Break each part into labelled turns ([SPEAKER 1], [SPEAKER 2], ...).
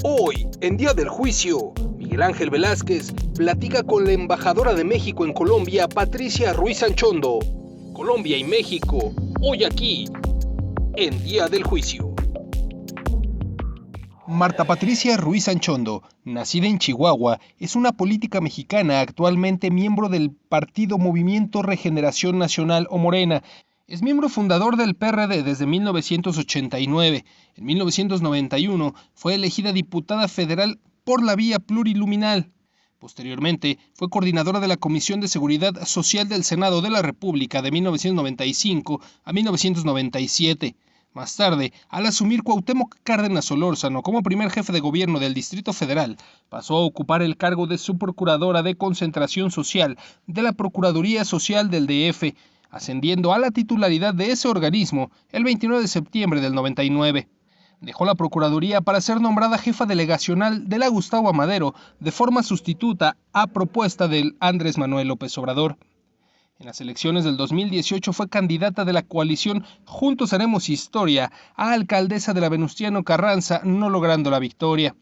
[SPEAKER 1] Hoy, en Día del Juicio, Miguel Ángel Velázquez platica con la embajadora de México en Colombia, Patricia Ruiz Anchondo. Colombia y México, hoy aquí, en Día del Juicio. Marta Patricia Ruiz Anchondo, nacida en Chihuahua, es una política mexicana actualmente miembro del Partido Movimiento Regeneración Nacional o Morena. Es miembro fundador del PRD desde 1989. En 1991 fue elegida diputada federal por la vía plurinominal. Posteriormente, fue coordinadora de la Comisión de Seguridad Social del Senado de la República de 1995 a 1997. Más tarde, al asumir Cuauhtémoc Cárdenas Solórzano como primer jefe de gobierno del Distrito Federal, pasó a ocupar el cargo de subprocuradora de Concentración Social de la Procuraduría Social del DF, ascendiendo a la titularidad de ese organismo el 29 de septiembre del 99. Dejó la Procuraduría para ser nombrada jefa delegacional de la Gustavo Amadero de forma sustituta a propuesta del Andrés Manuel López Obrador. En las elecciones del 2018 fue candidata de la coalición Juntos Haremos Historia a alcaldesa de la Venustiano Carranza, no logrando la victoria.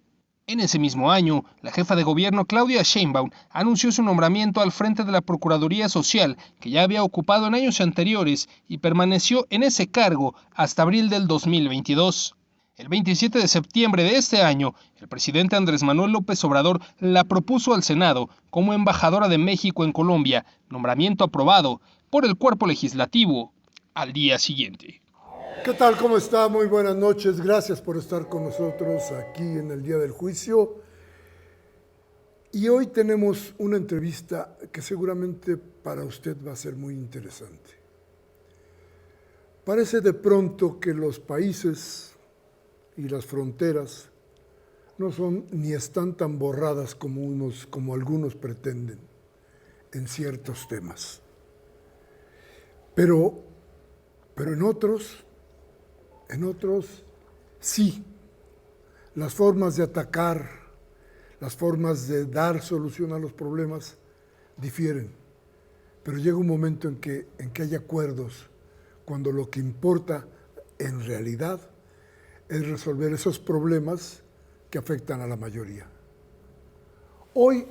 [SPEAKER 1] En ese mismo año, la jefa de gobierno Claudia Sheinbaum anunció su nombramiento al frente de la Procuraduría Social, que ya había ocupado en años anteriores y permaneció en ese cargo hasta abril del 2022. El 27 de septiembre de este año, el presidente Andrés Manuel López Obrador la propuso al Senado como embajadora de México en Colombia, nombramiento aprobado por el cuerpo legislativo al día siguiente.
[SPEAKER 2] ¿Qué tal? ¿Cómo está? Muy buenas noches. Gracias por estar con nosotros aquí en el Día del Juicio. Y hoy tenemos una entrevista que seguramente para usted va a ser muy interesante. Parece de pronto que los países y las fronteras no son ni están tan borradas como algunos pretenden en ciertos temas. Pero en otros sí. Las formas de atacar, las formas de dar solución a los problemas difieren. Pero llega un momento en que hay acuerdos, cuando lo que importa en realidad es resolver esos problemas que afectan a la mayoría. Hoy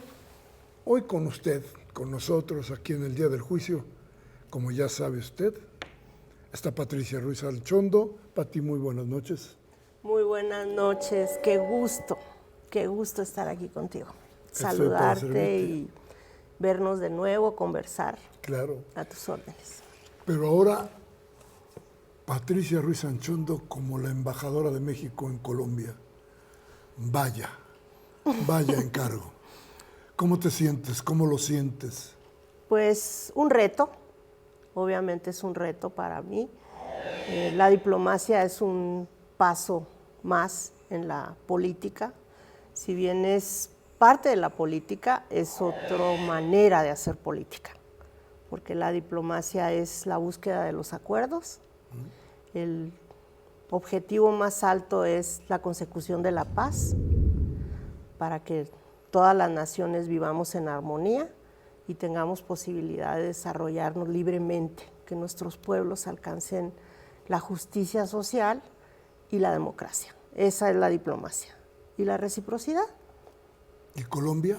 [SPEAKER 2] con usted, con nosotros aquí en el Día del Juicio, como ya sabe usted, está Patricia Ruiz Anchondo. Pati, muy buenas noches.
[SPEAKER 3] Muy buenas noches, qué gusto estar aquí contigo. Saludarte y vernos de nuevo, conversar.
[SPEAKER 2] Claro.
[SPEAKER 3] A tus órdenes.
[SPEAKER 2] Pero ahora, Patricia Ruiz Anchondo como la embajadora de México en Colombia. Vaya encargo. ¿Cómo te sientes? ¿Cómo lo sientes?
[SPEAKER 3] Pues un reto, obviamente es un reto para mí. La diplomacia es un paso más en la política. Si bien es parte de la política, es otra manera de hacer política, porque la diplomacia es la búsqueda de los acuerdos. El objetivo más alto es la consecución de la paz, para que todas las naciones vivamos en armonía y tengamos posibilidad de desarrollarnos libremente, que nuestros pueblos alcancen la justicia social y la democracia. Esa es la diplomacia. ¿Y la reciprocidad?
[SPEAKER 2] ¿Y Colombia?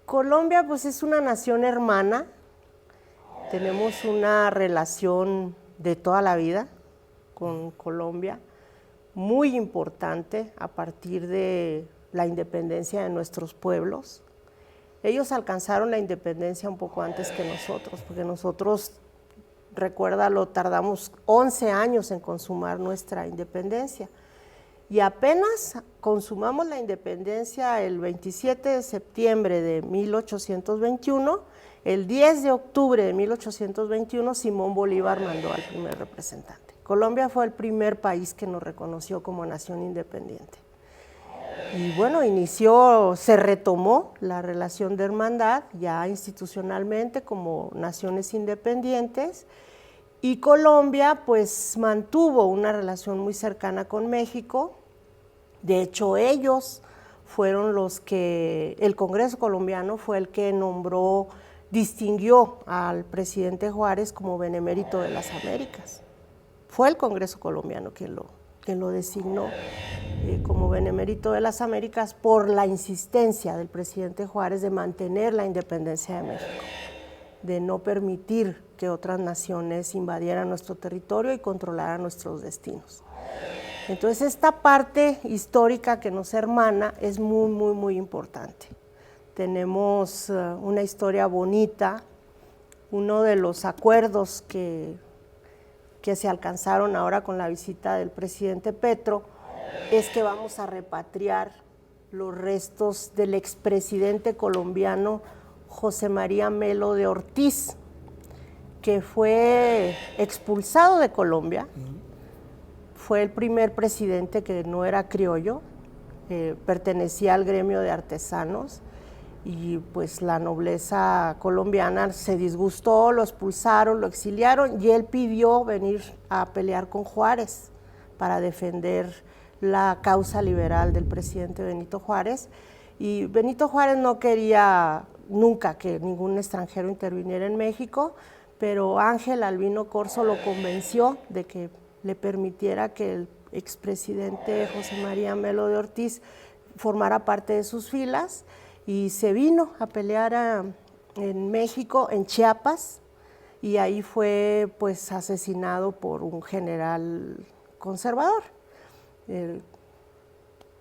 [SPEAKER 3] Colombia, pues, es una nación hermana. Tenemos una relación de toda la vida con Colombia, muy importante a partir de la independencia de nuestros pueblos. Ellos alcanzaron la independencia un poco antes que nosotros, porque nosotros, recuérdalo, tardamos 11 años en consumar nuestra independencia. Y apenas consumamos la independencia el 27 de septiembre de 1821, el 10 de octubre de 1821, Simón Bolívar mandó al primer representante. Colombia fue el primer país que nos reconoció como nación independiente. Y bueno, se retomó la relación de hermandad ya institucionalmente como naciones independientes, y Colombia pues mantuvo una relación muy cercana con México. De hecho, ellos fueron los que, el Congreso colombiano fue el que distinguió al presidente Juárez como benemérito de las Américas. Fue el Congreso colombiano quien que lo designó como benemérito de las Américas por la insistencia del presidente Juárez de mantener la independencia de México, de no permitir que otras naciones invadieran nuestro territorio y controlaran nuestros destinos. Entonces, esta parte histórica que nos hermana es muy, muy, muy importante. Tenemos una historia bonita. Uno de los acuerdos que se alcanzaron ahora con la visita del presidente Petro es que vamos a repatriar los restos del expresidente colombiano José María Melo de Ortiz, que fue expulsado de Colombia. Fue el primer presidente que no era criollo, pertenecía al gremio de artesanos, y pues la nobleza colombiana se disgustó, lo expulsaron, lo exiliaron, y él pidió venir a pelear con Juárez para defender la causa liberal del presidente Benito Juárez. Y Benito Juárez no quería nunca que ningún extranjero interviniera en México, pero Ángel Albino Corzo lo convenció de que le permitiera que el expresidente José María Melo de Ortiz formara parte de sus filas, y se vino a pelear en México, en Chiapas, y ahí fue pues asesinado por un general conservador.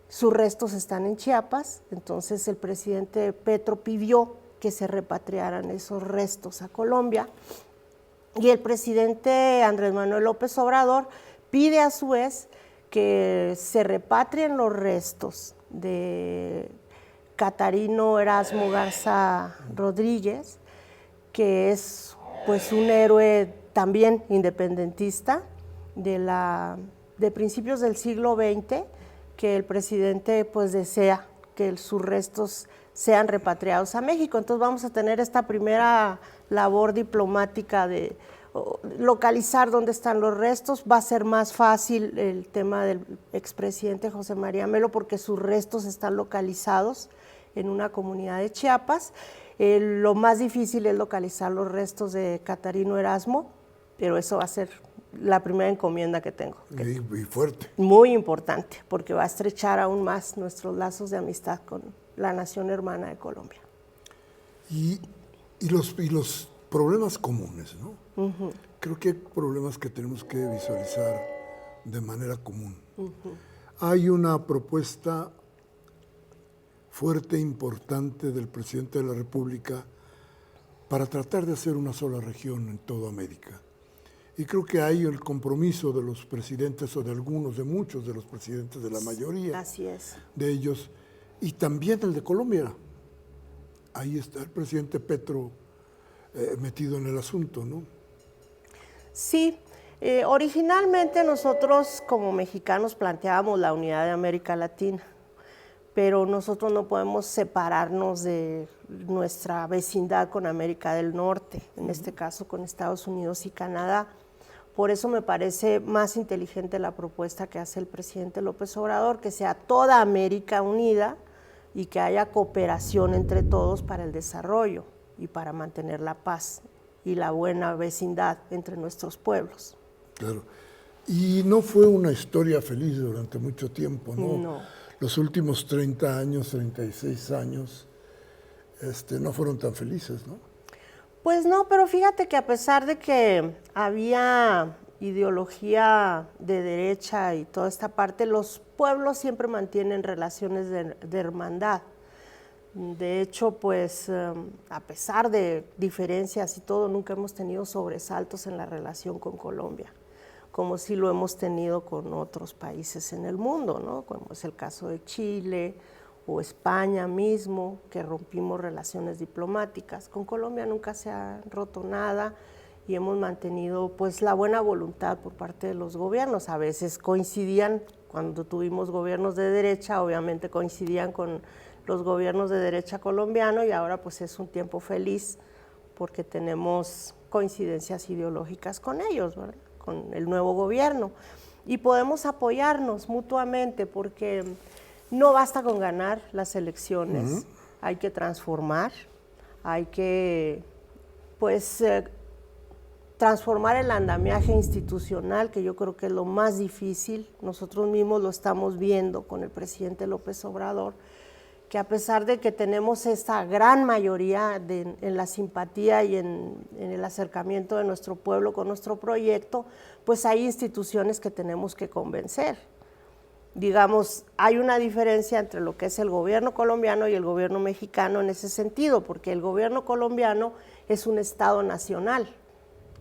[SPEAKER 3] Sus restos están en Chiapas, entonces el presidente Petro pidió que se repatriaran esos restos a Colombia, y el presidente Andrés Manuel López Obrador pide a su vez que se repatrien los restos de Catarino Erasmo Garza Rodríguez, que es pues un héroe también independentista de principios del siglo XX, que el presidente pues desea que sus restos sean repatriados a México. Entonces vamos a tener esta primera labor diplomática de localizar dónde están los restos. Va a ser más fácil el tema del expresidente José María Melo porque sus restos están localizados en una comunidad de Chiapas. Lo más difícil es localizar los restos de Catarino Erasmo, pero eso va a ser la primera encomienda que tengo.
[SPEAKER 2] Y fuerte.
[SPEAKER 3] Muy importante, porque va a estrechar aún más nuestros lazos de amistad con la nación hermana de Colombia.
[SPEAKER 2] Y los problemas comunes, ¿no? Uh-huh. Creo que hay problemas que tenemos que visualizar de manera común. Uh-huh. Hay una propuesta fuerte, importante del presidente de la República para tratar de hacer una sola región en toda América. Y creo que hay el compromiso de los presidentes, o de algunos, de muchos de los presidentes, de la mayoría.
[SPEAKER 3] Así es.
[SPEAKER 2] De ellos, y también el de Colombia. Ahí está el presidente Petro metido en el asunto, ¿no?
[SPEAKER 3] Sí, originalmente nosotros como mexicanos planteábamos la unidad de América Latina, pero nosotros no podemos separarnos de nuestra vecindad con América del Norte, en este caso con Estados Unidos y Canadá. Por eso me parece más inteligente la propuesta que hace el presidente López Obrador, que sea toda América unida y que haya cooperación entre todos para el desarrollo y para mantener la paz y la buena vecindad entre nuestros pueblos.
[SPEAKER 2] Claro. Y no fue una historia feliz durante mucho tiempo, ¿no?
[SPEAKER 3] No.
[SPEAKER 2] Los últimos 30 años, 36 años, no fueron tan felices, ¿no?
[SPEAKER 3] Pues no, pero fíjate que a pesar de que había ideología de derecha y toda esta parte, los pueblos siempre mantienen relaciones de hermandad. De hecho, pues a pesar de diferencias y todo, nunca hemos tenido sobresaltos en la relación con Colombia, como sí lo hemos tenido con otros países en el mundo, ¿no? Como es el caso de Chile o España mismo, que rompimos relaciones diplomáticas. Con Colombia nunca se ha roto nada y hemos mantenido pues la buena voluntad por parte de los gobiernos. A veces coincidían, cuando tuvimos gobiernos de derecha, obviamente coincidían con los gobiernos de derecha colombiano, y ahora pues es un tiempo feliz porque tenemos coincidencias ideológicas con ellos, ¿verdad? Con el nuevo gobierno, y podemos apoyarnos mutuamente porque no basta con ganar las elecciones, hay que transformar, hay que pues transformar el andamiaje institucional, que yo creo que es lo más difícil. Nosotros mismos lo estamos viendo con el presidente López Obrador, que a pesar de que tenemos esta gran mayoría en la simpatía y en el acercamiento de nuestro pueblo con nuestro proyecto, pues hay instituciones que tenemos que convencer. Digamos, hay una diferencia entre lo que es el gobierno colombiano y el gobierno mexicano en ese sentido, porque el gobierno colombiano es un Estado nacional.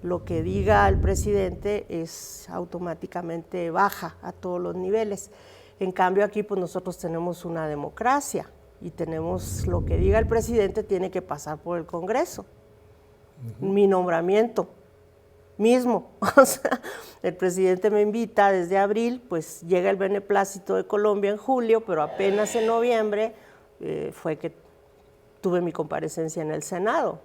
[SPEAKER 3] Lo que diga el presidente es automáticamente baja a todos los niveles. En cambio aquí pues nosotros tenemos una democracia y tenemos lo que diga el presidente tiene que pasar por el Congreso. Mi nombramiento mismo, o sea, el presidente me invita desde abril, pues llega el beneplácito de Colombia en julio, pero apenas en noviembre fue que tuve mi comparecencia en el Senado.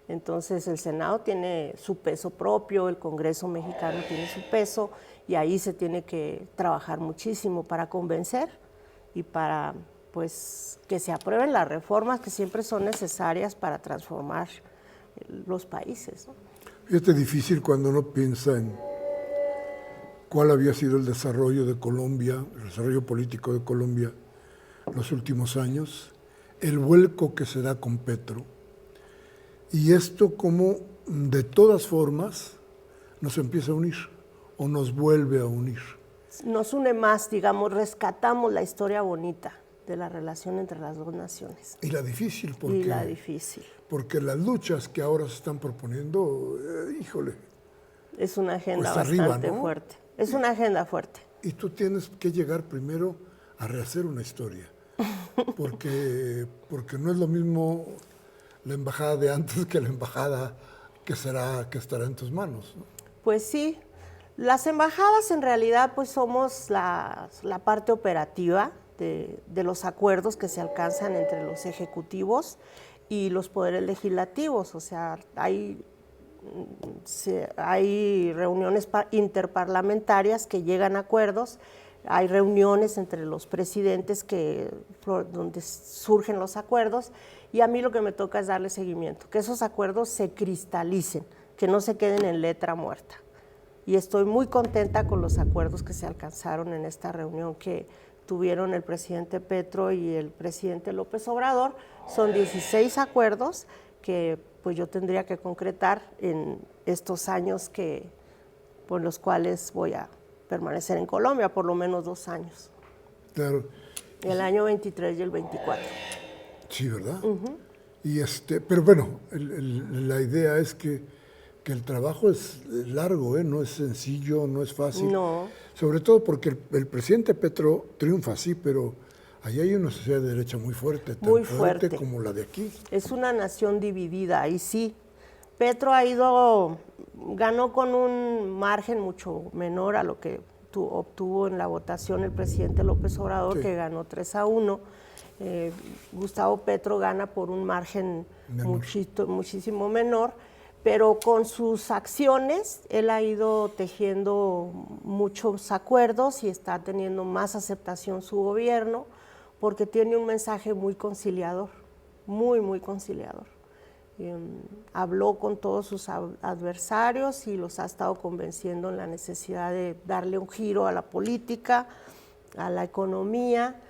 [SPEAKER 3] Entonces el Senado tiene su peso propio, el Congreso mexicano tiene su peso y ahí se tiene que trabajar muchísimo para convencer y para pues que se aprueben las reformas que siempre son necesarias para transformar los países, ¿no?
[SPEAKER 2] Fíjate, difícil cuando uno piensa en cuál había sido el desarrollo de Colombia, el desarrollo político de Colombia en los últimos años, el vuelco que se da con Petro, y esto como de todas formas nos empieza a unir o nos vuelve a unir.
[SPEAKER 3] Nos une más, digamos, rescatamos la historia bonita de la relación entre las dos naciones.
[SPEAKER 2] Y la difícil, porque las luchas que ahora se están proponiendo, híjole.
[SPEAKER 3] Es una agenda
[SPEAKER 2] pues
[SPEAKER 3] bastante
[SPEAKER 2] arriba, ¿no?
[SPEAKER 3] fuerte. Es una agenda fuerte.
[SPEAKER 2] Y tú tienes que llegar primero a rehacer una historia, porque no es lo mismo la embajada de antes que la embajada que estará en tus manos, ¿no?
[SPEAKER 3] Pues sí, las embajadas en realidad pues somos la parte operativa de los acuerdos que se alcanzan entre los ejecutivos y los poderes legislativos, o sea, hay reuniones interparlamentarias que llegan a acuerdos, hay reuniones entre los presidentes donde surgen los acuerdos y a mí lo que me toca es darle seguimiento, que esos acuerdos se cristalicen, que no se queden en letra muerta. Y estoy muy contenta con los acuerdos que se alcanzaron en esta reunión que tuvieron el presidente Petro y el presidente López Obrador. Son 16 acuerdos que pues yo tendría que concretar en estos años por los cuales voy a permanecer en Colombia, por lo menos 2 años.
[SPEAKER 2] Claro.
[SPEAKER 3] El año 23 y el 24.
[SPEAKER 2] Sí, ¿verdad? Y pero bueno, la idea es que el trabajo es largo, no es sencillo, no es fácil.
[SPEAKER 3] No.
[SPEAKER 2] Sobre todo porque el presidente Petro triunfa, sí, pero ahí hay una sociedad de derecha muy fuerte, tan fuerte como la de aquí.
[SPEAKER 3] Es una nación dividida, ahí sí. Petro ganó con un margen mucho menor a lo que obtuvo en la votación el presidente López Obrador, sí, que ganó 3-1. Gustavo Petro gana por un margen muchísimo menor, pero con sus acciones él ha ido tejiendo muchos acuerdos y está teniendo más aceptación su gobierno porque tiene un mensaje muy conciliador, muy conciliador. Habló con todos sus adversarios y los ha estado convenciendo en la necesidad de darle un giro a la política, a la economía,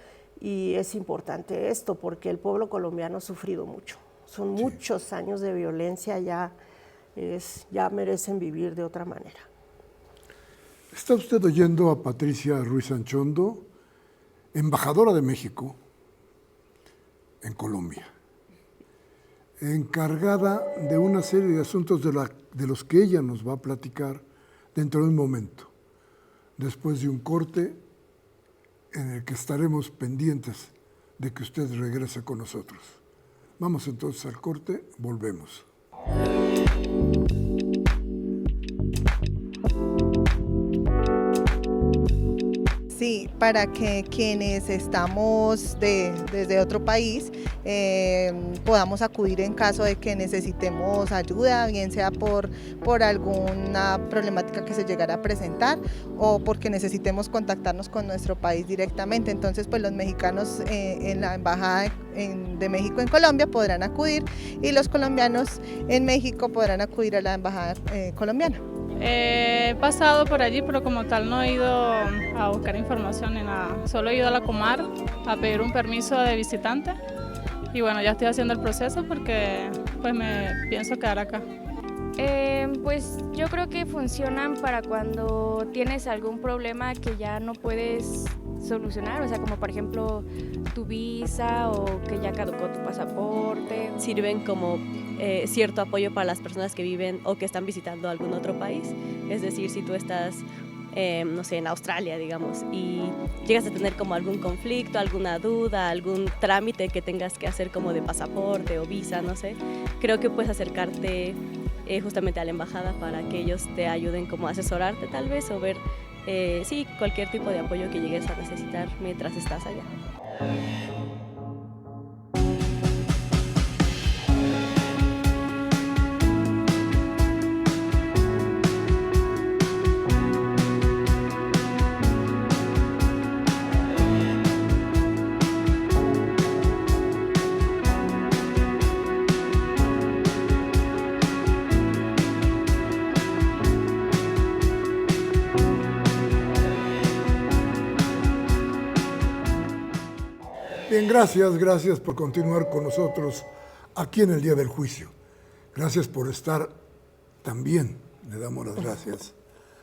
[SPEAKER 3] y es importante esto porque el pueblo colombiano ha sufrido mucho. Son muchos años de violencia, ya merecen vivir de otra manera.
[SPEAKER 2] Está usted oyendo a Patricia Ruiz Anchondo, embajadora de México en Colombia, encargada de una serie de asuntos de los que ella nos va a platicar dentro de un momento, después de un corte en el que estaremos pendientes de que usted regrese con nosotros. Vamos entonces al corte, volvemos.
[SPEAKER 4] Sí, para que quienes estamos desde otro país podamos acudir en caso de que necesitemos ayuda, bien sea por alguna problemática que se llegara a presentar o porque necesitemos contactarnos con nuestro país directamente. Entonces, pues los mexicanos en la Embajada de México en Colombia podrán acudir y los colombianos en México podrán acudir a la Embajada colombiana.
[SPEAKER 5] He pasado por allí, pero como tal no he ido a buscar información ni nada. Solo he ido a la Comar a pedir un permiso de visitante y bueno, ya estoy haciendo el proceso porque pues me pienso quedar acá.
[SPEAKER 6] Pues yo creo que funcionan para cuando tienes algún problema que ya no puedes solucionar, o sea, como por ejemplo tu visa o que ya caducó tu pasaporte.
[SPEAKER 7] Sirven como cierto apoyo para las personas que viven o que están visitando algún otro país. Es decir, si tú estás, no sé, en Australia, digamos, y llegas a tener como algún conflicto, alguna duda, algún trámite que tengas que hacer como de pasaporte o visa, no sé, creo que puedes acercarte justamente a la embajada para que ellos te ayuden como a asesorarte tal vez o ver sí, cualquier tipo de apoyo que llegues a necesitar mientras estás allá.
[SPEAKER 2] Bien, gracias por continuar con nosotros aquí en el Día del Juicio. Gracias por estar también. Le damos las gracias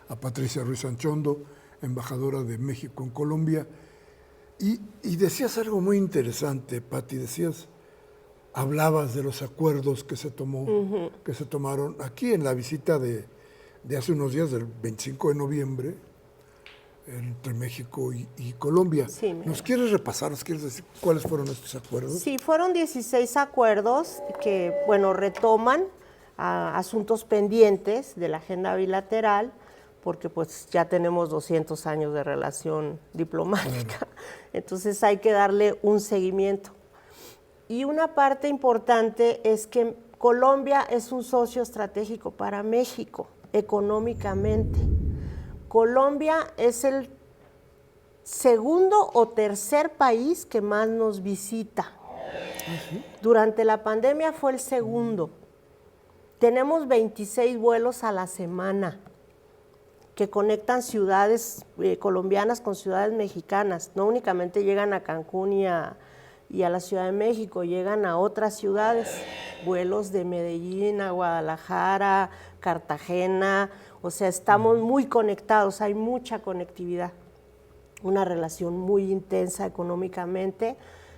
[SPEAKER 2] a Patricia Ruiz Anchondo, embajadora de México en Colombia. Y decías algo muy interesante, Pati, hablabas de los acuerdos que se tomaron aquí en la visita de hace unos días, del 25 de noviembre, entre México y Colombia.
[SPEAKER 3] Sí,
[SPEAKER 2] ¿Nos quieres repasar, nos quieres decir cuáles fueron estos acuerdos?
[SPEAKER 3] Sí, fueron 16 acuerdos que, bueno, retoman asuntos pendientes de la agenda bilateral, porque pues ya tenemos 200 años de relación diplomática, claro. Entonces hay que darle un seguimiento. Y una parte importante es que Colombia es un socio estratégico para México, económicamente. Colombia es el segundo o tercer país que más nos visita. ¿Sí? Durante la pandemia fue el segundo. Tenemos 26 vuelos a la semana que conectan ciudades colombianas con ciudades mexicanas. No únicamente llegan a Cancún y a la Ciudad de México, llegan a otras ciudades. Vuelos de Medellín a Guadalajara, Cartagena. O sea, estamos muy conectados, hay mucha conectividad, una relación muy intensa económicamente.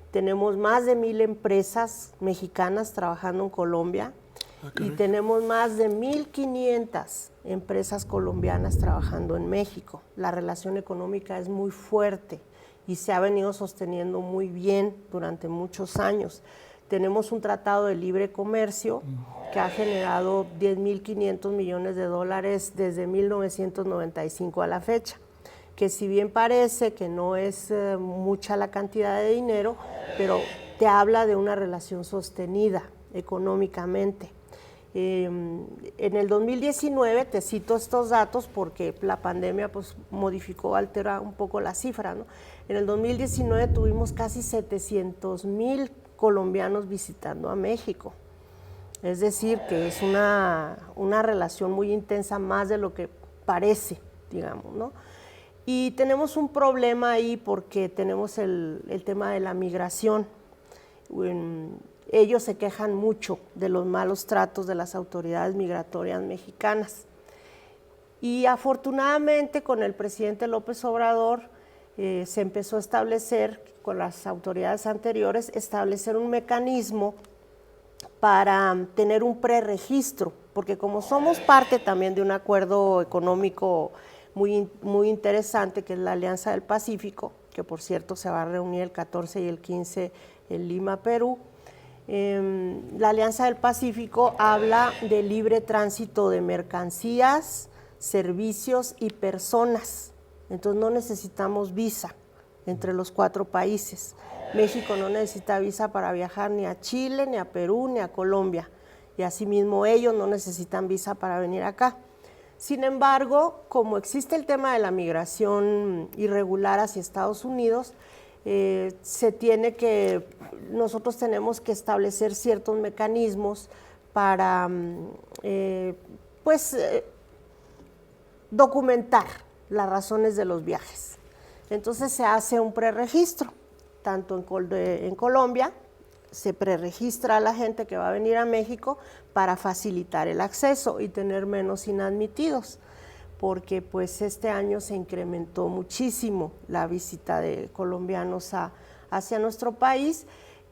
[SPEAKER 3] Tenemos más de 1,000 empresas mexicanas trabajando en Colombia y tenemos más de 1,500 empresas colombianas trabajando en México. La relación económica es muy fuerte y se ha venido sosteniendo muy bien durante muchos años. Tenemos un tratado de libre comercio que ha generado 10.500 millones de dólares desde 1995 a la fecha, que si bien parece que no es mucha la cantidad de dinero, pero te habla de una relación sostenida económicamente. En el 2019, te cito estos datos porque la pandemia pues, modificó, alteró un poco la cifra, ¿no? En el 2019 tuvimos casi 700,000 colombianos visitando a México. Es decir, que es una relación muy intensa, más de lo que parece, digamos, ¿no? Y tenemos un problema ahí porque tenemos el tema de la migración. Ellos se quejan mucho de los malos tratos de las autoridades migratorias mexicanas. Y afortunadamente con el presidente López Obrador se empezó a establecer, con las autoridades anteriores, establecer un mecanismo para tener un preregistro, porque como somos parte también de un acuerdo económico muy interesante, que es la Alianza del Pacífico, que por cierto se va a reunir el 14 y el 15 en Lima, Perú. La Alianza del Pacífico habla de libre tránsito de mercancías, servicios y personas. Entonces no necesitamos visa entre los 4 países. México no necesita visa para viajar ni a Chile, ni a Perú, ni a Colombia. Y asimismo ellos no necesitan visa para venir acá. Sin embargo, como existe el tema de la migración irregular hacia Estados Unidos, nosotros tenemos que establecer ciertos mecanismos para documentar las razones de los viajes. Entonces se hace un preregistro, tanto en Colombia, se preregistra a la gente que va a venir a México para facilitar el acceso y tener menos inadmitidos, porque pues este año se incrementó muchísimo la visita de colombianos hacia nuestro país,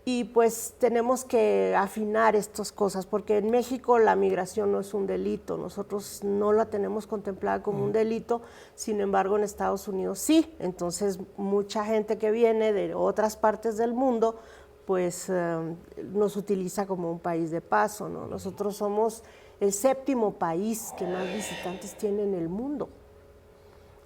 [SPEAKER 3] y pues tenemos que afinar estas cosas, porque en México la migración no es un delito, nosotros no la tenemos contemplada como un delito, sin embargo en Estados Unidos sí. Entonces mucha gente que viene de otras partes del mundo pues nos utiliza como un país de paso, ¿no? Nosotros somos el 7º país que más visitantes tiene en el mundo,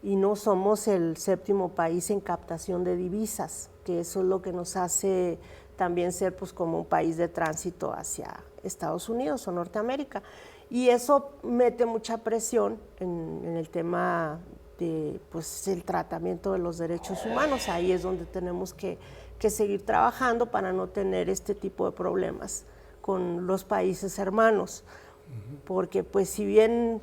[SPEAKER 3] y no somos el 7º país en captación de divisas, que eso es lo que nos hace también ser pues como un país de tránsito hacia Estados Unidos o Norteamérica. Y eso mete mucha presión en el tema de pues el tratamiento de los derechos humanos. Ahí es donde tenemos que seguir trabajando para no tener este tipo de problemas con los países hermanos, porque pues si bien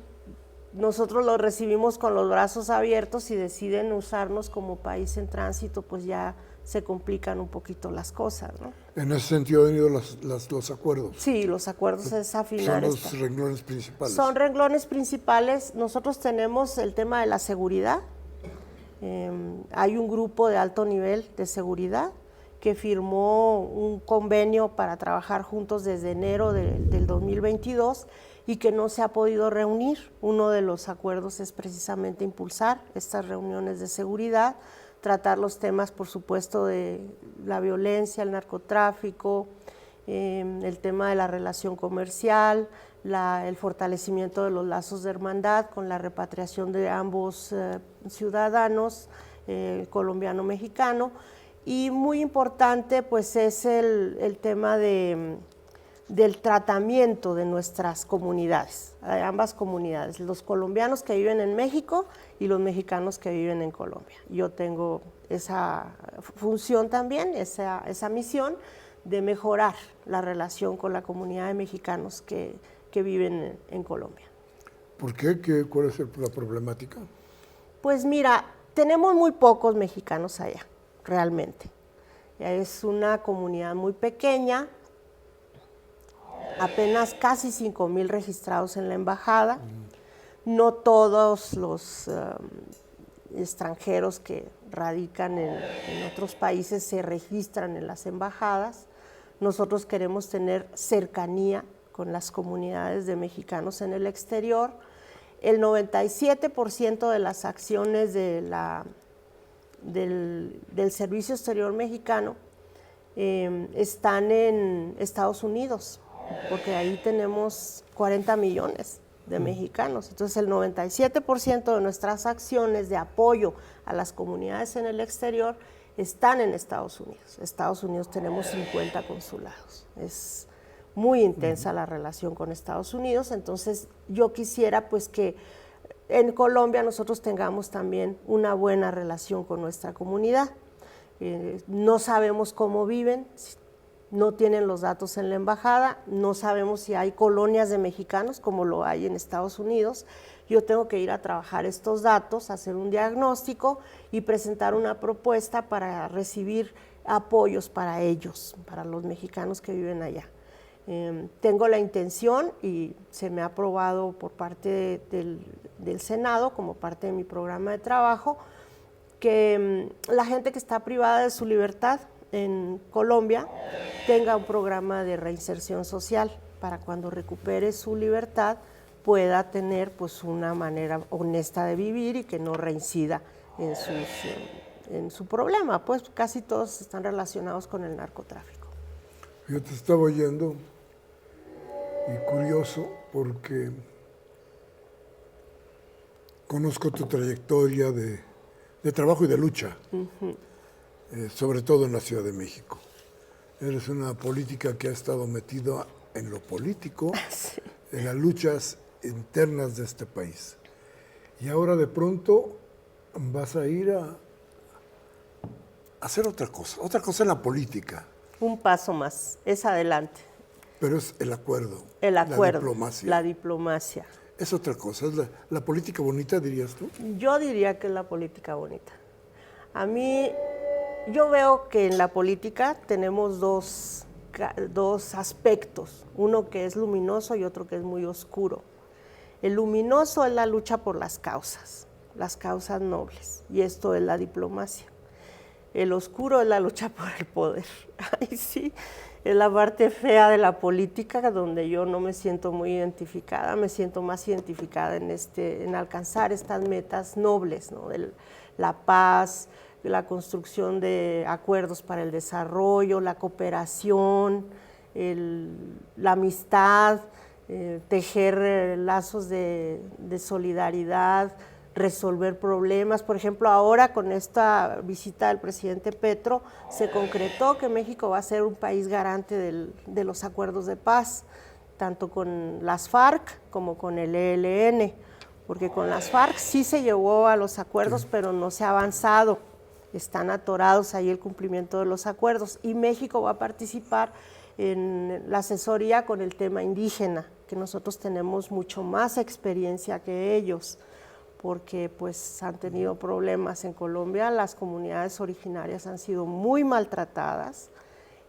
[SPEAKER 3] nosotros los recibimos con los brazos abiertos y deciden usarnos como país en tránsito, pues ya se complican un poquito las cosas, ¿no?
[SPEAKER 2] En ese sentido han ido los acuerdos.
[SPEAKER 3] Sí, los acuerdos es afinar.
[SPEAKER 2] Son los renglones principales.
[SPEAKER 3] Son renglones principales. Nosotros tenemos el tema de la seguridad. Hay un grupo de alto nivel de seguridad que firmó un convenio para trabajar juntos desde enero del 2022 y que no se ha podido reunir. Uno de los acuerdos es precisamente impulsar estas reuniones de seguridad, tratar los temas, por supuesto, de la violencia, el narcotráfico, el tema de la relación comercial, el fortalecimiento de los lazos de hermandad con la repatriación de ambos ciudadanos, colombiano-mexicano. Y muy importante pues es el tema del tratamiento de nuestras comunidades, de ambas comunidades, los colombianos que viven en México y los mexicanos que viven en Colombia. Yo tengo esa función también, esa misión de mejorar la relación con la comunidad de mexicanos que viven en Colombia.
[SPEAKER 2] ¿Por qué? ¿Cuál es la problemática?
[SPEAKER 3] Pues mira, tenemos muy pocos mexicanos allá, realmente. Es una comunidad muy pequeña, apenas casi 5,000 registrados en la embajada. No todos los extranjeros que radican en otros países se registran en las embajadas. Nosotros queremos tener cercanía con las comunidades de mexicanos en el exterior. El 97% de las acciones del Servicio Exterior Mexicano están en Estados Unidos, porque ahí tenemos 40 millones de mexicanos. Entonces el 97% de nuestras acciones de apoyo a las comunidades en el exterior están en Estados Unidos. Estados Unidos tenemos 50 consulados. Es muy intensa la relación con Estados Unidos, entonces yo quisiera pues que en Colombia nosotros tengamos también una buena relación con nuestra comunidad. No sabemos cómo viven, no tienen los datos en la embajada, no sabemos si hay colonias de mexicanos como lo hay en Estados Unidos. Yo tengo que ir a trabajar estos datos, hacer un diagnóstico y presentar una propuesta para recibir apoyos para ellos, para los mexicanos que viven allá. Tengo la intención y se me ha aprobado por parte del Senado como parte de mi programa de trabajo que la gente que está privada de su libertad en Colombia tenga un programa de reinserción social para cuando recupere su libertad pueda tener pues una manera honesta de vivir y que no reincida en su problema, pues casi todos están relacionados con el narcotráfico.
[SPEAKER 2] Yo te estaba oyendo y curioso porque conozco tu trayectoria de de trabajo y de lucha, sobre todo en la Ciudad de México. Eres una política que ha estado metida en lo político, sí, en las luchas internas de este país. Y ahora de pronto vas a ir a hacer otra cosa en la política.
[SPEAKER 3] Un paso más, es adelante.
[SPEAKER 2] Pero es el acuerdo,
[SPEAKER 3] la
[SPEAKER 2] diplomacia.
[SPEAKER 3] La diplomacia.
[SPEAKER 2] Es otra cosa, es la política bonita, dirías tú.
[SPEAKER 3] Yo diría que es la política bonita. A mí, yo veo que en la política tenemos dos aspectos, uno que es luminoso y otro que es muy oscuro. El luminoso es la lucha por las causas nobles, y esto es la diplomacia. El oscuro es la lucha por el poder. Ay, sí, es la parte fea de la política, donde yo no me siento muy identificada, me siento más identificada en alcanzar estas metas nobles, ¿no? La paz, la construcción de acuerdos para el desarrollo, la cooperación, la amistad, tejer lazos de solidaridad, resolver problemas. Por ejemplo, ahora con esta visita del presidente Petro, se concretó que México va a ser un país garante de los acuerdos de paz, tanto con las FARC como con el ELN, porque con las FARC sí se llegó a los acuerdos, pero no se ha avanzado, están atorados ahí el cumplimiento de los acuerdos, y México va a participar en la asesoría con el tema indígena, que nosotros tenemos mucho más experiencia que ellos, porque pues han tenido problemas en Colombia, las comunidades originarias han sido muy maltratadas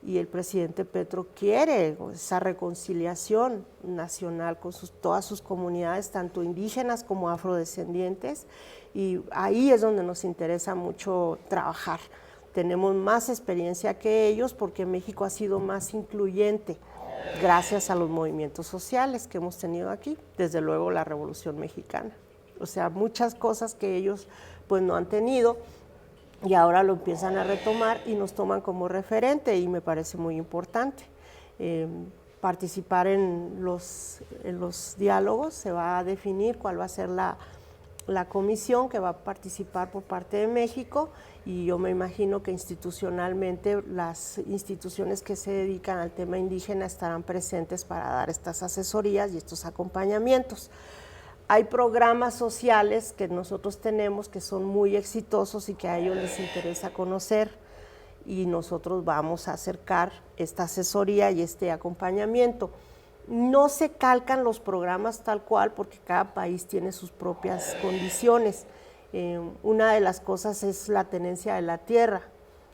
[SPEAKER 3] y el presidente Petro quiere esa reconciliación nacional con todas sus comunidades, tanto indígenas como afrodescendientes, y ahí es donde nos interesa mucho trabajar. Tenemos más experiencia que ellos porque México ha sido más incluyente gracias a los movimientos sociales que hemos tenido aquí, desde luego la Revolución Mexicana. O sea, muchas cosas que ellos pues no han tenido y ahora lo empiezan a retomar y nos toman como referente, y me parece muy importante. Participar en los diálogos, se va a definir cuál va a ser la comisión que va a participar por parte de México, y yo me imagino que institucionalmente las instituciones que se dedican al tema indígena estarán presentes para dar estas asesorías y estos acompañamientos. Hay programas sociales que nosotros tenemos que son muy exitosos y que a ellos les interesa conocer, y nosotros vamos a acercar esta asesoría y este acompañamiento. No se calcan los programas tal cual porque cada país tiene sus propias condiciones. Una de las cosas es la tenencia de la tierra.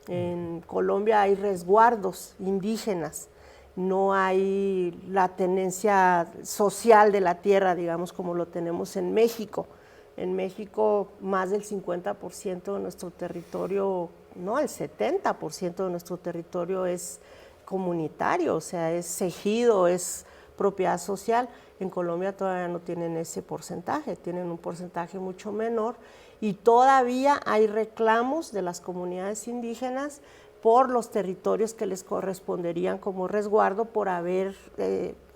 [SPEAKER 3] En Colombia hay resguardos indígenas, no hay la tenencia social de la tierra, digamos, como lo tenemos en México. En México más del 50% de nuestro territorio, no, el 70% de nuestro territorio es comunitario, o sea, es ejido, es propiedad social. En Colombia todavía no tienen ese porcentaje, tienen un porcentaje mucho menor, y todavía hay reclamos de las comunidades indígenas por los territorios que les corresponderían como resguardo por haber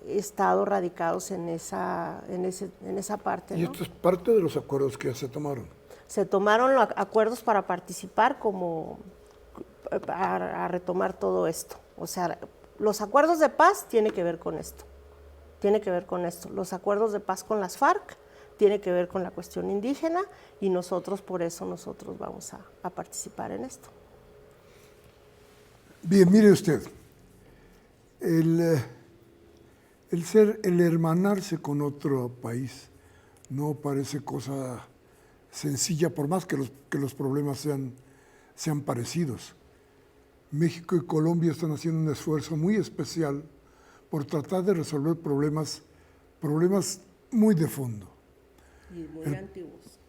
[SPEAKER 3] estado radicados en esa parte, ¿no?
[SPEAKER 2] Y esto es parte de los acuerdos que ya se tomaron.
[SPEAKER 3] Se tomaron acuerdos para participar, a retomar todo esto. O sea, los acuerdos de paz tienen que ver con esto. Los acuerdos de paz con las FARC tienen que ver con la cuestión indígena, y por eso nosotros vamos a participar en esto.
[SPEAKER 2] Bien, mire usted, el hermanarse con otro país no parece cosa sencilla, por más que los problemas sean parecidos. México y Colombia están haciendo un esfuerzo muy especial por tratar de resolver problemas muy de fondo.
[SPEAKER 3] Y muy antiguos.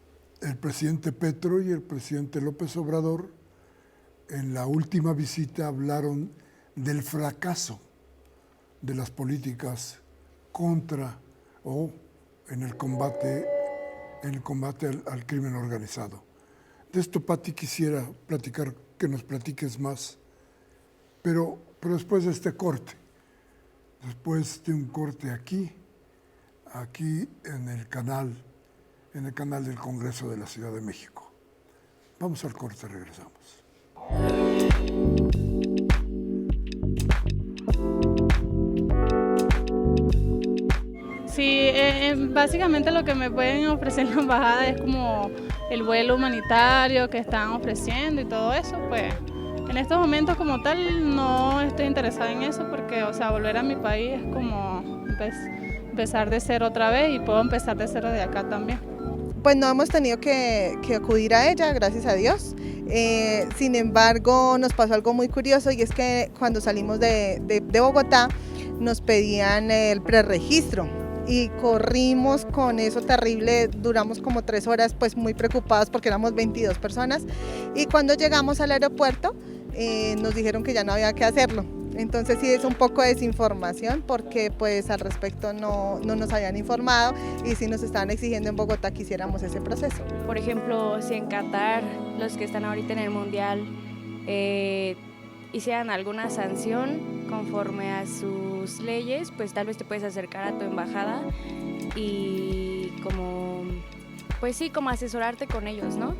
[SPEAKER 2] El presidente Petro y el presidente López Obrador en la última visita hablaron del fracaso de las políticas contra o en el combate al crimen organizado. De esto, Pati, quisiera platicar, que nos platiques más, pero después de este corte, después de un corte aquí en el canal del Congreso de la Ciudad de México. Vamos al corte, regresamos.
[SPEAKER 5] Sí, básicamente lo que me pueden ofrecer la embajada es como el vuelo humanitario que están ofreciendo y todo eso, pues en estos momentos como tal no estoy interesada en eso porque, o sea, volver a mi país es como empezar de cero otra vez y puedo empezar de cero de acá también.
[SPEAKER 4] Pues no hemos tenido que acudir a ella, gracias a Dios. Sin embargo, nos pasó algo muy curioso y es que cuando salimos de Bogotá nos pedían el preregistro y corrimos con eso terrible, duramos como 3 horas pues muy preocupados porque éramos 22 personas y cuando llegamos al aeropuerto nos dijeron que ya no había que hacerlo. Entonces sí es un poco de desinformación porque pues al respecto no nos habían informado y sí nos estaban exigiendo en Bogotá que hiciéramos ese proceso.
[SPEAKER 6] Por ejemplo, si en Qatar, los que están ahorita en el Mundial, hicieran alguna sanción conforme a sus leyes, pues tal vez te puedes acercar a tu embajada y como asesorarte con ellos, ¿no?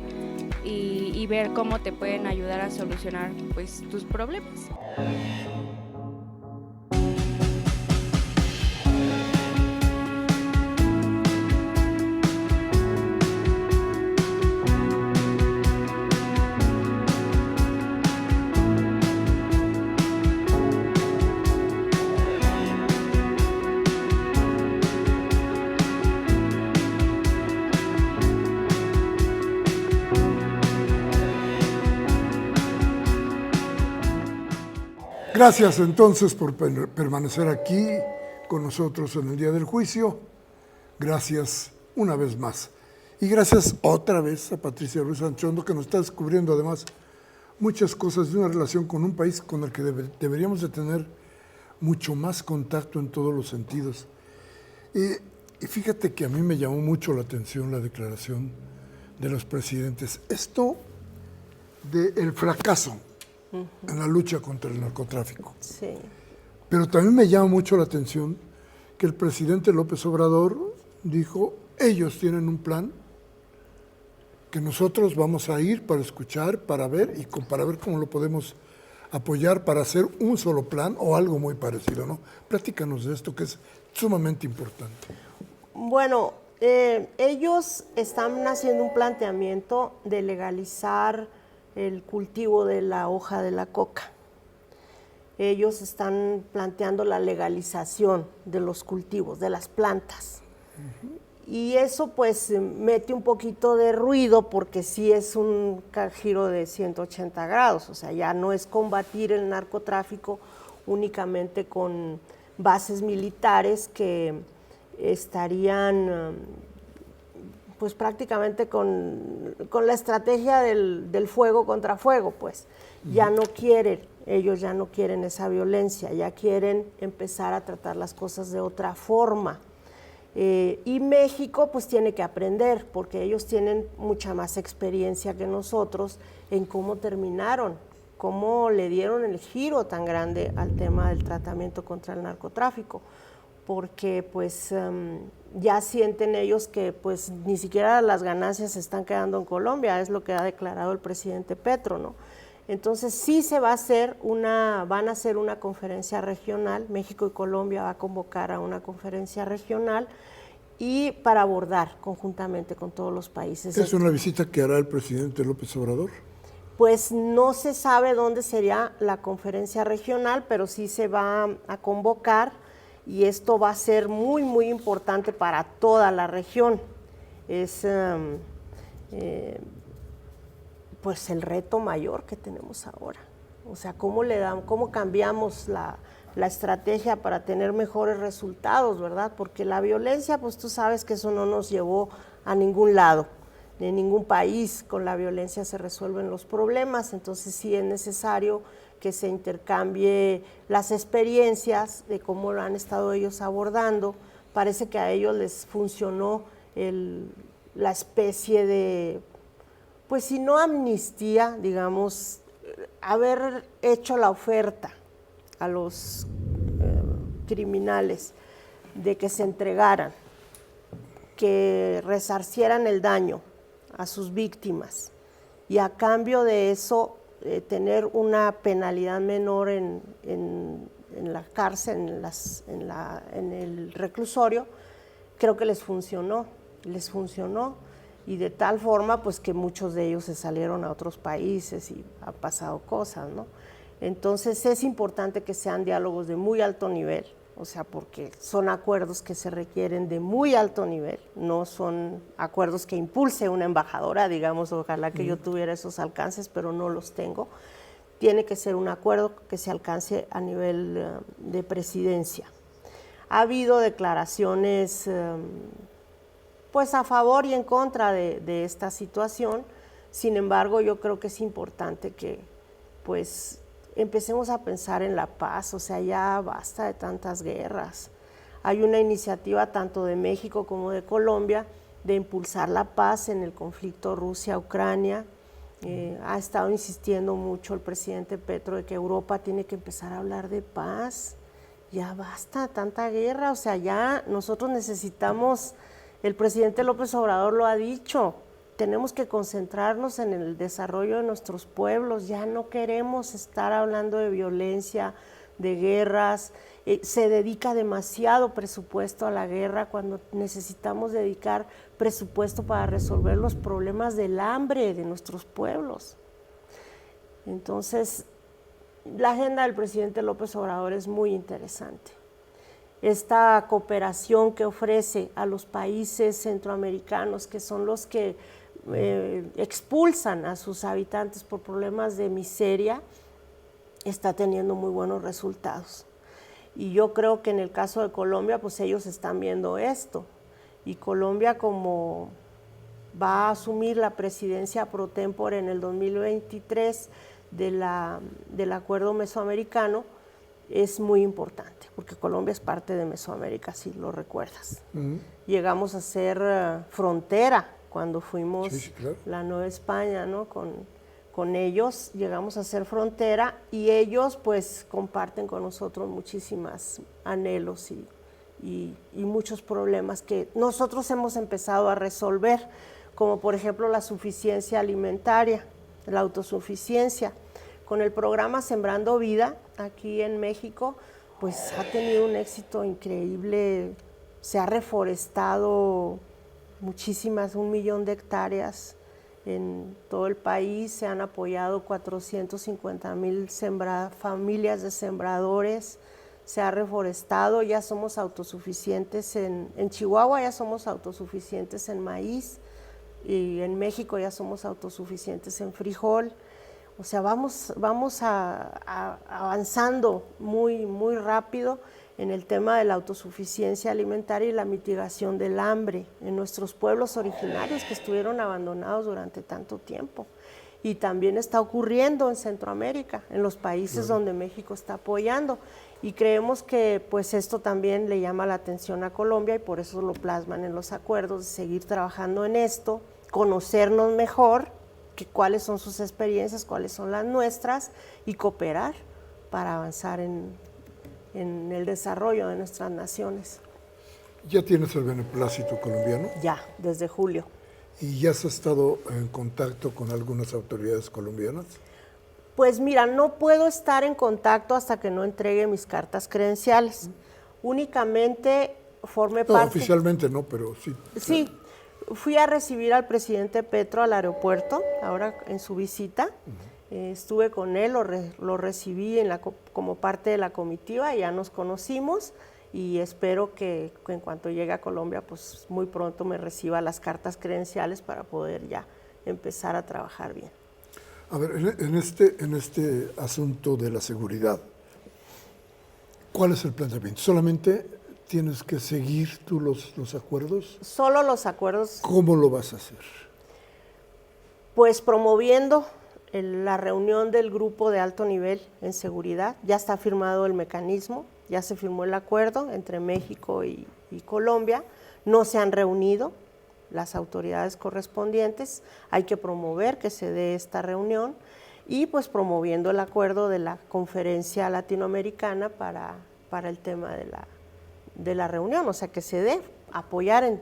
[SPEAKER 6] Y ver cómo te pueden ayudar a solucionar pues tus problemas.
[SPEAKER 2] Gracias entonces por permanecer aquí con nosotros en el día del juicio. Gracias una vez más. Y gracias otra vez a Patricia Ruiz Anchondo, que nos está descubriendo además muchas cosas de una relación con un país con el que deberíamos de tener mucho más contacto en todos los sentidos. Y fíjate que a mí me llamó mucho la atención la declaración de los presidentes. Esto del fracaso en la lucha contra el narcotráfico.
[SPEAKER 3] Sí.
[SPEAKER 2] Pero también me llama mucho la atención que el presidente López Obrador dijo, ellos tienen un plan que nosotros vamos a ir para escuchar, para ver y para ver cómo lo podemos apoyar para hacer un solo plan o algo muy parecido, ¿no? Platícanos de esto que es sumamente importante.
[SPEAKER 3] Bueno, ellos están haciendo un planteamiento de legalizar el cultivo de la hoja de la coca. Ellos están planteando la legalización de los cultivos, de las plantas. Y eso pues mete un poquito de ruido porque sí es un giro de 180 grados, o sea, ya no es combatir el narcotráfico únicamente con bases militares que estarían pues prácticamente con la estrategia del fuego contra fuego, pues ya no quieren, ellos ya no quieren esa violencia, ya quieren empezar a tratar las cosas de otra forma. Y México pues tiene que aprender, porque ellos tienen mucha más experiencia que nosotros en cómo terminaron, cómo le dieron el giro tan grande al tema del tratamiento contra el narcotráfico, porque pues ya sienten ellos que pues ni siquiera las ganancias se están quedando en Colombia, es lo que ha declarado el presidente Petro, ¿no? Entonces sí van a hacer una conferencia regional, México y Colombia va a convocar a una conferencia regional y para abordar conjuntamente con todos los países.
[SPEAKER 2] ¿Es una visita que hará el presidente López Obrador?
[SPEAKER 3] Pues no se sabe dónde sería la conferencia regional, pero sí se va a convocar y esto va a ser muy, muy importante para toda la región. Es pues el reto mayor que tenemos ahora. O sea, cómo cambiamos la estrategia para tener mejores resultados, ¿verdad? Porque la violencia, pues tú sabes que eso no nos llevó a ningún lado, ni en ningún país. Con la violencia se resuelven los problemas, entonces sí es necesario que se intercambie las experiencias de cómo lo han estado ellos abordando. Parece que a ellos les funcionó la especie de, pues si no amnistía, digamos, haber hecho la oferta a los criminales de que se entregaran, que resarcieran el daño a sus víctimas y a cambio de eso tener una penalidad menor en la cárcel, en el reclusorio, creo que les funcionó y de tal forma pues que muchos de ellos se salieron a otros países y ha pasado cosas, ¿no? Entonces es importante que sean diálogos de muy alto nivel, o sea, porque son acuerdos que se requieren de muy alto nivel, no son acuerdos que impulse una embajadora, digamos, ojalá que yo tuviera esos alcances, pero no los tengo. Tiene que ser un acuerdo que se alcance a nivel de presidencia. Ha habido declaraciones pues a favor y en contra de esta situación, sin embargo yo creo que es importante que pues empecemos a pensar en la paz, o sea, ya basta de tantas guerras. Hay una iniciativa tanto de México como de Colombia de impulsar la paz en el conflicto Rusia-Ucrania. Ha estado insistiendo mucho el presidente Petro de que Europa tiene que empezar a hablar de paz. Ya basta de tanta guerra, o sea, ya nosotros necesitamos, el presidente López Obrador lo ha dicho, tenemos que concentrarnos en el desarrollo de nuestros pueblos, ya no queremos estar hablando de violencia, de guerras, se dedica demasiado presupuesto a la guerra cuando necesitamos dedicar presupuesto para resolver los problemas del hambre de nuestros pueblos. Entonces, la agenda del presidente López Obrador es muy interesante. Esta cooperación que ofrece a los países centroamericanos, que son los que expulsan a sus habitantes por problemas de miseria, está teniendo muy buenos resultados. Y yo creo que en el caso de Colombia, pues ellos están viendo esto. Y Colombia, como va a asumir la presidencia pro tempore en el 2023 del acuerdo mesoamericano, es muy importante, porque Colombia es parte de Mesoamérica, si lo recuerdas. Llegamos a ser frontera cuando fuimos claro. La Nueva España, ¿no? Con ellos llegamos a ser frontera y ellos pues comparten con nosotros muchísimas anhelos y muchos problemas que nosotros hemos empezado a resolver, como por ejemplo la suficiencia alimentaria, la autosuficiencia. Con el programa Sembrando Vida, aquí en México, pues ha tenido un éxito increíble, se ha reforestado muchísimas, 1 millón de hectáreas en todo el país, se han apoyado 450,000 familias de sembradores, se ha reforestado, ya somos autosuficientes en Chihuahua, ya somos autosuficientes en maíz, y en México ya somos autosuficientes en frijol. O sea, vamos avanzando muy rápido en el tema de la autosuficiencia alimentaria y la mitigación del hambre en nuestros pueblos originarios que estuvieron abandonados durante tanto tiempo. Y también está ocurriendo en Centroamérica, en los países donde México está apoyando. Y creemos que pues esto también le llama la atención a Colombia y por eso lo plasman en los acuerdos, de seguir trabajando en esto, conocernos mejor, cuáles son sus experiencias, cuáles son las nuestras y cooperar para avanzar en el desarrollo de nuestras naciones.
[SPEAKER 2] ¿Ya tienes el beneplácito colombiano?
[SPEAKER 3] Ya, desde julio.
[SPEAKER 2] ¿Y ya has estado en contacto con algunas autoridades colombianas?
[SPEAKER 3] Pues mira, no puedo estar en contacto hasta que no entregue mis cartas credenciales. Únicamente formé parte...
[SPEAKER 2] Oficialmente no, pero sí.
[SPEAKER 3] Sí, fui a recibir al presidente Petro al aeropuerto, ahora en su visita. Estuve con él, lo recibí como parte de la comitiva, ya nos conocimos y espero que en cuanto llegue a Colombia, pues muy pronto me reciba las cartas credenciales para poder ya empezar a trabajar bien.
[SPEAKER 2] A ver, en este asunto de la seguridad, ¿cuál es el planteamiento? ¿Solamente tienes que seguir tú los acuerdos?
[SPEAKER 3] Solo los acuerdos.
[SPEAKER 2] ¿Cómo lo vas a hacer?
[SPEAKER 3] Pues promoviendo la reunión del grupo de alto nivel en seguridad. Ya está firmado el mecanismo, ya se firmó el acuerdo entre México y Colombia. No se han reunido las autoridades correspondientes. Hay que promover que se dé esta reunión y pues promoviendo el acuerdo de la conferencia latinoamericana para el tema de la reunión, o sea que se dé, apoyar en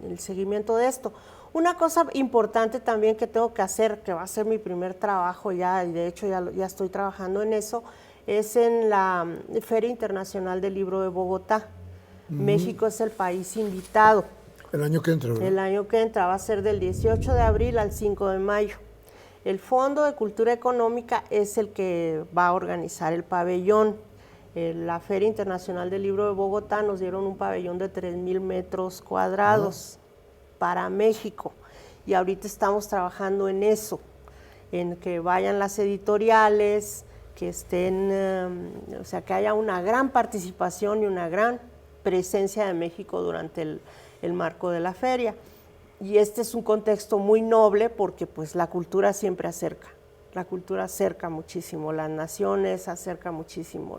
[SPEAKER 3] el seguimiento de esto. Una cosa importante también que tengo que hacer, que va a ser mi primer trabajo ya, y de hecho ya estoy trabajando en eso, es en la Feria Internacional del Libro de Bogotá. México es el país invitado.
[SPEAKER 2] El año que entra, ¿verdad?
[SPEAKER 3] El año que entra va a ser del 18 de abril al 5 de mayo. El Fondo de Cultura Económica es el que va a organizar el pabellón. La Feria Internacional del Libro de Bogotá nos dieron un pabellón de 3,000 metros cuadrados para México. Y ahorita estamos trabajando en eso, en que vayan las editoriales, que estén, o sea, que haya una gran participación y una gran presencia de México durante el marco de la feria. Y este es un contexto muy noble porque pues la cultura siempre acerca. La cultura acerca muchísimo las naciones, acerca muchísimo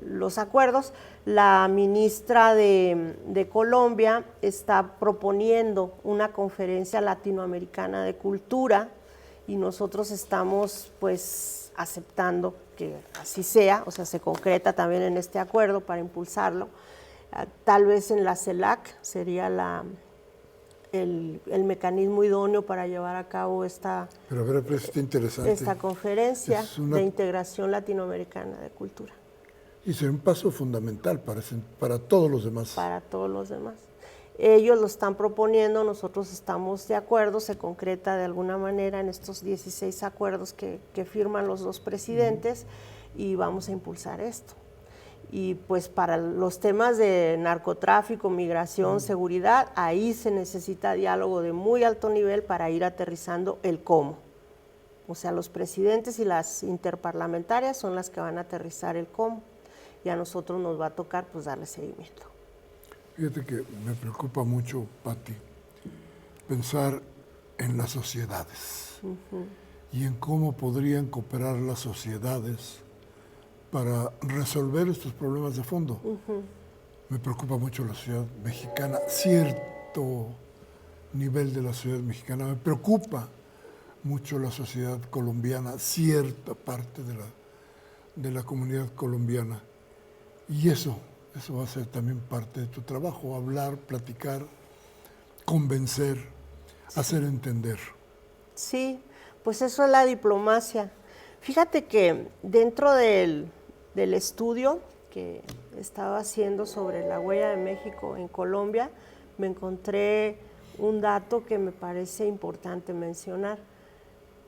[SPEAKER 3] los acuerdos. La ministra de Colombia está proponiendo una conferencia latinoamericana de cultura y nosotros estamos pues aceptando que así sea, o sea, se concreta también en este acuerdo para impulsarlo. Tal vez en la CELAC sería el mecanismo idóneo para llevar a cabo esta conferencia de integración latinoamericana de cultura.
[SPEAKER 2] Y será un paso fundamental para todos los demás.
[SPEAKER 3] Para todos los demás. Ellos lo están proponiendo, nosotros estamos de acuerdo, se concreta de alguna manera en estos 16 acuerdos que firman los dos presidentes y vamos a impulsar esto. Y pues para los temas de narcotráfico, migración, seguridad, ahí se necesita diálogo de muy alto nivel para ir aterrizando el cómo. O sea, los presidentes y las interparlamentarias son las que van a aterrizar el cómo. Y a nosotros nos va a tocar pues darle seguimiento.
[SPEAKER 2] Fíjate que me preocupa mucho, Pati, pensar en las sociedades y en cómo podrían cooperar las sociedades para resolver estos problemas de fondo. Me preocupa mucho la sociedad mexicana, cierto nivel de la sociedad mexicana. Me preocupa mucho la sociedad colombiana, cierta parte de la comunidad colombiana. Y eso va a ser también parte de tu trabajo, hablar, platicar, convencer, hacer entender.
[SPEAKER 3] Sí, pues eso es la diplomacia. Fíjate que dentro del estudio que estaba haciendo sobre la huella de México en Colombia, me encontré un dato que me parece importante mencionar.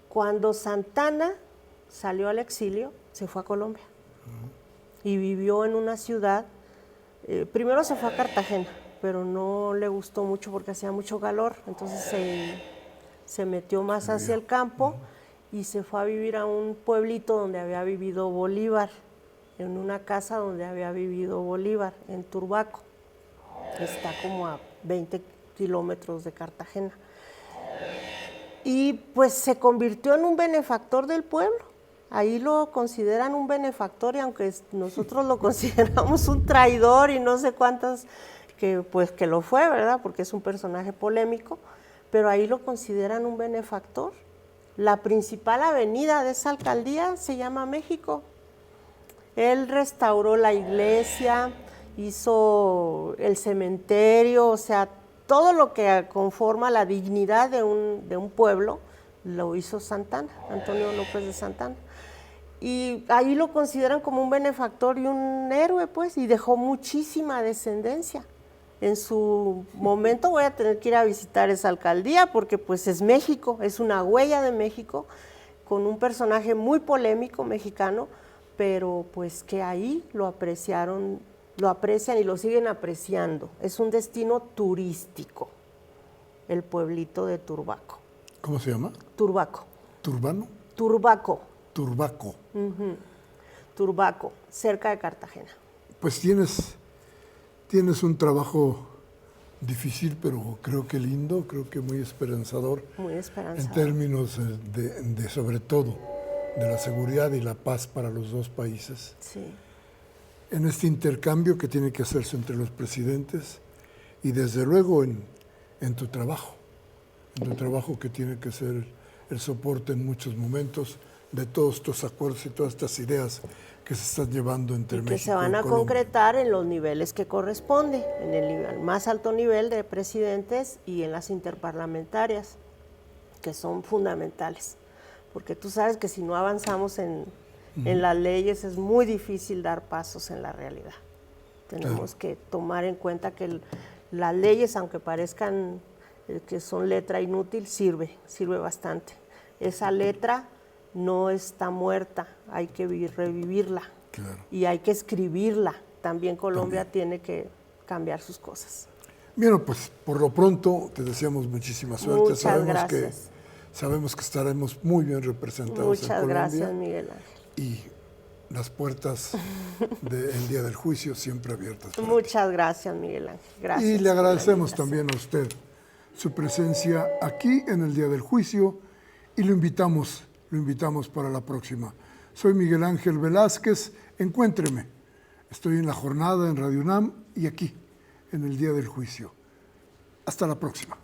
[SPEAKER 3] Cuando Santana salió al exilio, se fue a Colombia y vivió en una ciudad, primero se fue a Cartagena, pero no le gustó mucho porque hacía mucho calor, entonces se metió más hacia el campo y se fue a vivir a un pueblito donde había vivido Bolívar, en una casa donde había vivido Bolívar, en Turbaco. Está como a 20 kilómetros de Cartagena. Y pues se convirtió en un benefactor del pueblo. Ahí lo consideran un benefactor y aunque nosotros lo consideramos un traidor y no sé cuántas, que lo fue, ¿verdad? Porque es un personaje polémico, pero ahí lo consideran un benefactor. La principal avenida de esa alcaldía se llama México. Él restauró la iglesia, hizo el cementerio, o sea, todo lo que conforma la dignidad de un pueblo lo hizo Santana, Antonio López de Santana. Y ahí lo consideran como un benefactor y un héroe, pues, y dejó muchísima descendencia. En su momento voy a tener que ir a visitar esa alcaldía porque pues es México, es una huella de México, con un personaje muy polémico mexicano, pero pues que ahí lo aprecian y lo siguen apreciando. Es un destino turístico, el pueblito de Turbaco.
[SPEAKER 2] ¿Cómo se llama?
[SPEAKER 3] Turbaco.
[SPEAKER 2] ¿Turbano?
[SPEAKER 3] Turbaco.
[SPEAKER 2] Turbaco.
[SPEAKER 3] Turbaco, cerca de Cartagena.
[SPEAKER 2] Pues tienes un trabajo difícil, pero creo que lindo, creo que muy esperanzador.
[SPEAKER 3] Muy esperanzador.
[SPEAKER 2] En términos de sobre todo, de la seguridad y la paz para los dos países.
[SPEAKER 3] Sí.
[SPEAKER 2] En este intercambio que tiene que hacerse entre los presidentes y desde luego en tu trabajo que tiene que ser el soporte en muchos momentos de todos estos acuerdos y todas estas ideas que se están llevando entre
[SPEAKER 3] y
[SPEAKER 2] México y
[SPEAKER 3] que se van a
[SPEAKER 2] Colombia.
[SPEAKER 3] concretar en los niveles que corresponde, en el más alto nivel de presidentes y en las interparlamentarias, que son fundamentales. Porque tú sabes que si no avanzamos en las leyes es muy difícil dar pasos en la realidad. Tenemos que tomar en cuenta que las leyes, aunque parezcan que son letra inútil, sirve bastante. Esa letra no está muerta, hay que revivirla.
[SPEAKER 2] Claro.
[SPEAKER 3] Y hay que escribirla. También Colombia tiene que cambiar sus cosas.
[SPEAKER 2] Bueno, pues por lo pronto te deseamos muchísima suerte.
[SPEAKER 3] Muchas gracias.
[SPEAKER 2] Sabemos que estaremos muy bien representados en
[SPEAKER 3] Muchas
[SPEAKER 2] Colombia.
[SPEAKER 3] gracias, Miguel Ángel.
[SPEAKER 2] Y las puertas del día del juicio siempre abiertas. para
[SPEAKER 3] Muchas gracias, Miguel Ángel.
[SPEAKER 2] ti.
[SPEAKER 3] Gracias.
[SPEAKER 2] Y le agradecemos
[SPEAKER 3] Gracias.
[SPEAKER 2] también a usted su presencia aquí en el día del juicio y lo invitamos para la próxima. Soy Miguel Ángel Velázquez, encuéntreme. Estoy en La Jornada en Radio UNAM y aquí en el día del juicio. Hasta la próxima.